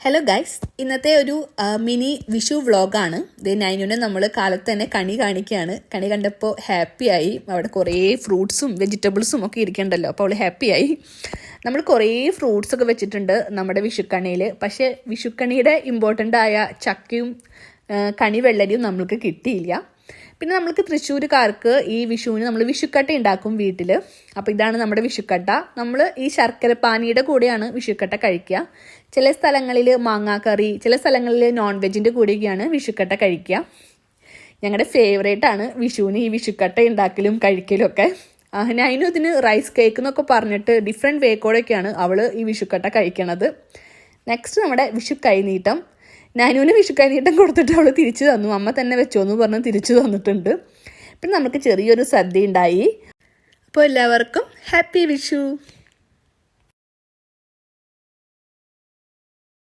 Hello guys, ഇന്നത്തെ ഒരു mini Vishu വ്ളോഗാണ്. ഇത് നൈനുവിനെ നമ്മൾ കാലത്ത് തന്നെ കണി കാണിക്കുകയാണ്. കണി കണ്ടപ്പോൾ ഹാപ്പിയായി. അവിടെ കുറേ ഫ്രൂട്ട്സും വെജിറ്റബിൾസും ഒക്കെ ഇരിക്കണ്ടല്ലോ, അപ്പോൾ അവൾ ഹാപ്പിയായി. നമ്മൾ കുറേ ഫ്രൂട്ട്സൊക്കെ വെച്ചിട്ടുണ്ട് നമ്മുടെ വിഷുക്കണിയിൽ. പക്ഷേ വിഷുക്കണിയുടെ ഇമ്പോർട്ടൻ്റ് ആയ ചക്കയും കണി വെള്ളരിയും നമ്മൾക്ക് കിട്ടിയില്ല. പിന്നെ നമ്മൾക്ക് തൃശ്ശൂർക്കാർക്ക് ഈ വിഷുവിന് നമ്മൾ വിഷുക്കട്ട ഉണ്ടാക്കും വീട്ടിൽ. അപ്പോൾ ഇതാണ് നമ്മുടെ വിഷുക്കട്ട. നമ്മൾ ഈ ശർക്കരപ്പാനിയുടെ കൂടെയാണ് വിഷുക്കട്ട കഴിക്കുക. ചില സ്ഥലങ്ങളിൽ മാങ്ങാക്കറി, ചില സ്ഥലങ്ങളിൽ നോൺ വെജിൻ്റെ കൂടെയൊക്കെയാണ് വിഷുക്കട്ട കഴിക്കുക. ഞങ്ങളുടെ ഫേവറേറ്റാണ് വിഷുവിന് ഈ വിഷുക്കട്ട ഉണ്ടാക്കലും കഴിക്കലും ഒക്കെ. ഞാനും ഇതിന് റൈസ് കേക്ക് എന്നൊക്കെ പറഞ്ഞിട്ട് ഡിഫറെൻറ്റ് വേക്കോടെയൊക്കെയാണ് അവൾ ഈ വിഷുക്കട്ട കഴിക്കണത്. നെക്സ്റ്റ് നമ്മുടെ വിഷു കൈനീട്ടം. നാനുവിന് വിഷു കൈനീട്ടം കൊടുത്തിട്ട് അവൾ തിരിച്ചു തന്നു. അമ്മ തന്നെ വെച്ചോന്ന് പറഞ്ഞ് തിരിച്ചു തന്നിട്ടുണ്ട്. പിന്നെ നമുക്ക് ചെറിയൊരു സദ്യ ഉണ്ടായി. അപ്പോൾ എല്ലാവർക്കും ഹാപ്പി വിഷു.